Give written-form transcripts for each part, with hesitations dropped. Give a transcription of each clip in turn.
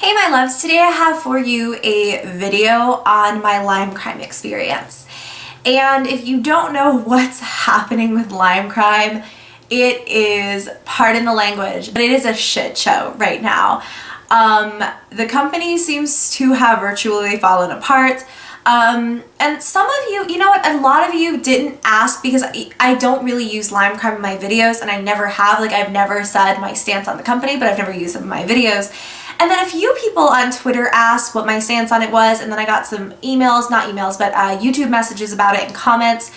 Hey my loves, today I have for you a video on my Lyme crime experience. And if you don't know what's happening with Lyme crime, it is, pardon the language, but it is a shit show right now. The company seems to have virtually fallen apart. And some of you, you know what, a lot of you didn't ask because I don't really use Lyme crime in my videos, and I never have. Like, I've never said my stance on the company, but I've never used them in my videos. And then a few people on Twitter asked what my stance on it was, and then I got some emails, not emails, but YouTube messages about it and comments.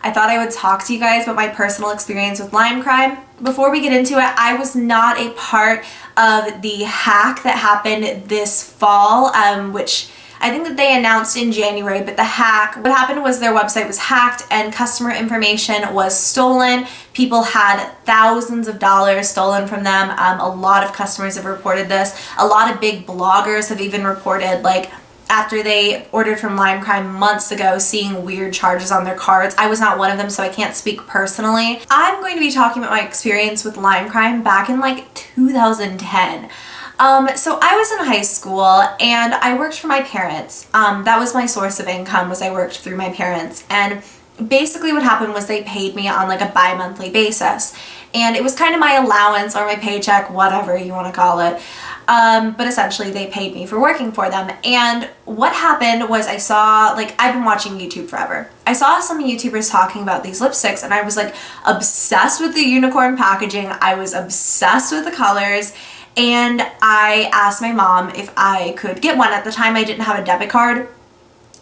I thought I would talk to you guys about my personal experience with Lyme crime. Before we get into it, I was not a part of the hack that happened this fall, which I think that they announced in January, but the hack, what happened was their website was hacked and customer information was stolen. People had thousands of dollars stolen from them. A lot of customers have reported this. A lot of big bloggers have even reported, like, after they ordered from Lyme crime months ago, seeing weird charges on their cards. I was not one of them, so I can't speak personally. I'm going to be talking about my experience with Lyme crime back in like 2010. So I was in high school and I worked for my parents. That was my source of income, was I worked through my parents. And basically what happened was they paid me on like a bi-monthly basis. And it was kind of my allowance or my paycheck, whatever you want to call it. But essentially they paid me for working for them. And what happened was I saw, like, I've been watching YouTube forever. I saw some YouTubers talking about these lipsticks and I was like obsessed with the unicorn packaging. I was obsessed with the colors. And I asked my mom if I could get one. At the time I didn't have a debit card,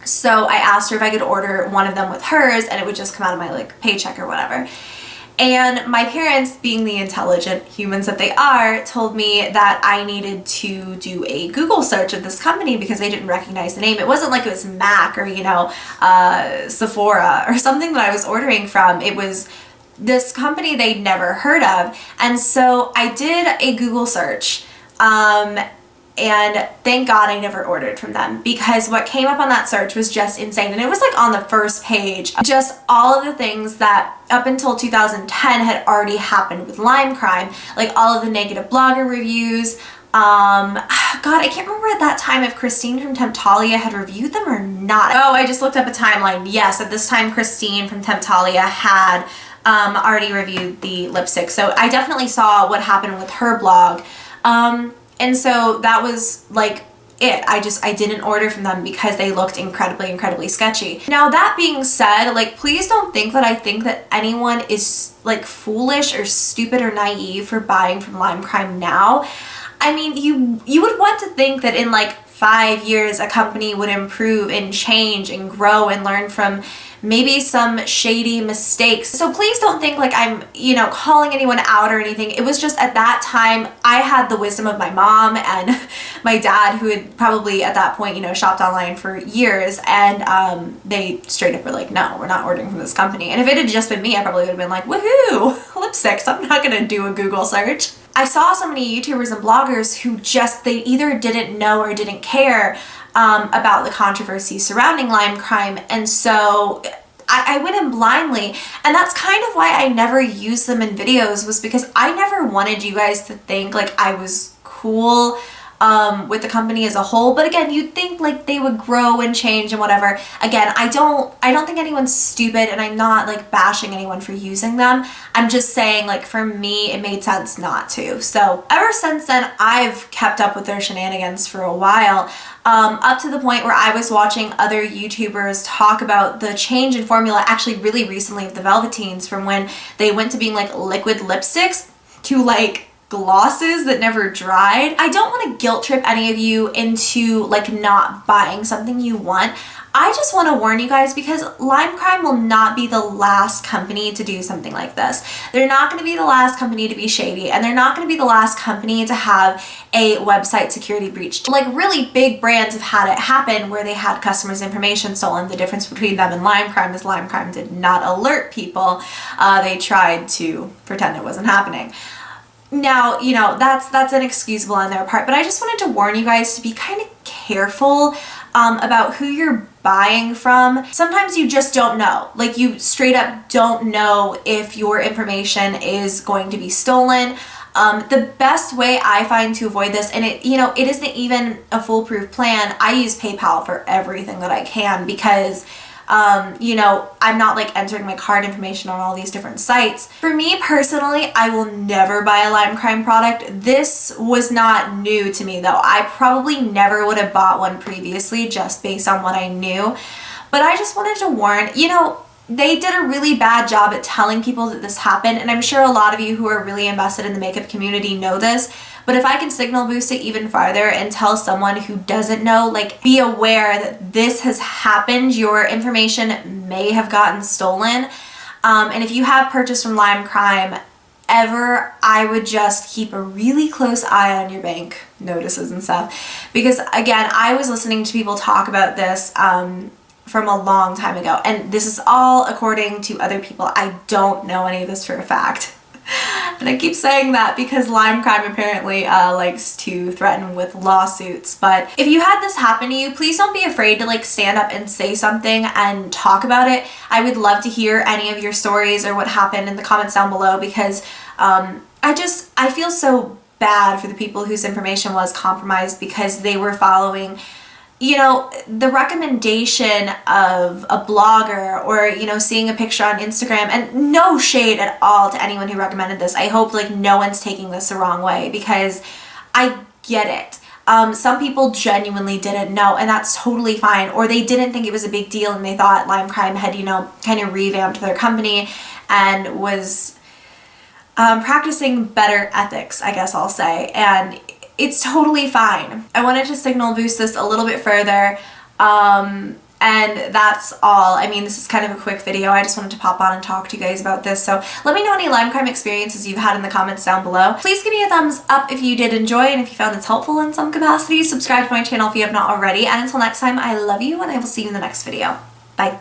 so I asked her if I could order one of them with hers and it would just come out of my like paycheck or whatever. And my parents, being the intelligent humans that they are, told me that I needed to do a Google search of this company because they didn't recognize the name. It wasn't like it was MAC or, you know, Sephora or something that I was ordering from. It was this company they'd never heard of. And so I did a Google search, and thank God I never ordered from them, because what came up on that search was just insane. And it was like on the first page, just all of the things that up until 2010 had already happened with Lyme crime, like all of the negative blogger reviews. God, I can't remember at that time if Christine from Temptalia had reviewed them or not. Oh, I just looked up a timeline. Yes, at this time Christine from Temptalia had already reviewed the lipstick. So I definitely saw what happened with her blog. And so that was like it. I didn't order from them because they looked incredibly sketchy. Now that being said, like, please don't think that I think that anyone is like foolish or stupid or naive for buying from Lyme crime now. I mean, you would want to think that in like 5 years a company would improve and change and grow and learn from maybe some shady mistakes. So please don't think like I'm, you know, calling anyone out or anything. It was just at that time I had the wisdom of my mom and my dad, who had probably at that point, you know, shopped online for years, and they straight up were like, no, we're not ordering from this company. And if it had just been me, I probably would have been like, woohoo, lipsticks, I'm not gonna do a Google search. I saw so many YouTubers and bloggers who just, they either didn't know or didn't care about the controversy surrounding Lyme crime, and so I went in blindly. And that's kind of why I never used them in videos, was because I never wanted you guys to think like I was cool with the company as a whole. But again, you'd think like they would grow and change and whatever. Again, I don't think anyone's stupid, and I'm not like bashing anyone for using them. I'm just saying, like, for me it made sense not to. So ever since then I've kept up with their shenanigans for a while, up to the point where I was watching other YouTubers talk about the change in formula actually really recently of the Velveteens, from when they went to being like liquid lipsticks to like glosses that never dried. I don't want to guilt trip any of you into like not buying something you want. I just want to warn you guys, because Lyme crime will not be the last company to do something like this. They're not going to be the last company to be shady, and they're not going to be the last company to have a website security breach. Like, really big brands have had it happen where they had customers' information stolen. The difference between them and Lyme crime is Lyme crime did not alert people. They tried to pretend it wasn't happening. Now, you know, that's inexcusable on their part, but I just wanted to warn you guys to be kind of careful about who you're buying from. Sometimes you just don't know. Like, you straight up don't know if your information is going to be stolen. The best way I find to avoid this, and it isn't even a foolproof plan, I use PayPal for everything that I can because I'm not like entering my card information on all these different sites. For me personally, I will never buy a Lime Crime product. This was not new to me though. I probably never would have bought one previously just based on what I knew. But I just wanted to warn, they did a really bad job at telling people that this happened, and I'm sure a lot of you who are really invested in the makeup community know this, but if I can signal boost it even farther and tell someone who doesn't know, like, be aware that this has happened, your information may have gotten stolen, and if you have purchased from Lime Crime ever, I would just keep a really close eye on your bank notices and stuff, because again, I was listening to people talk about this from a long time ago, and this is all according to other people. I don't know any of this for a fact. And I keep saying that because Lime Crime apparently likes to threaten with lawsuits. But if you had this happen to you, please don't be afraid to like stand up and say something and talk about it. I would love to hear any of your stories or what happened in the comments down below, because I feel so bad for the people whose information was compromised because they were following the recommendation of a blogger or, seeing a picture on Instagram, and no shade at all to anyone who recommended this. I hope like no one's taking this the wrong way, because I get it. Some people genuinely didn't know, and that's totally fine. Or they didn't think it was a big deal and they thought Lime Crime had, kind of revamped their company and was practicing better ethics, I guess I'll say. And it's totally fine. I wanted to signal boost this a little bit further, and that's all. I mean, this is kind of a quick video. I just wanted to pop on and talk to you guys about this. So let me know any Lime Crime experiences you've had in the comments down below. Please give me a thumbs up if you did enjoy and if you found this helpful in some capacity. Subscribe to my channel if you have not already. And until next time, I love you and I will see you in the next video. Bye.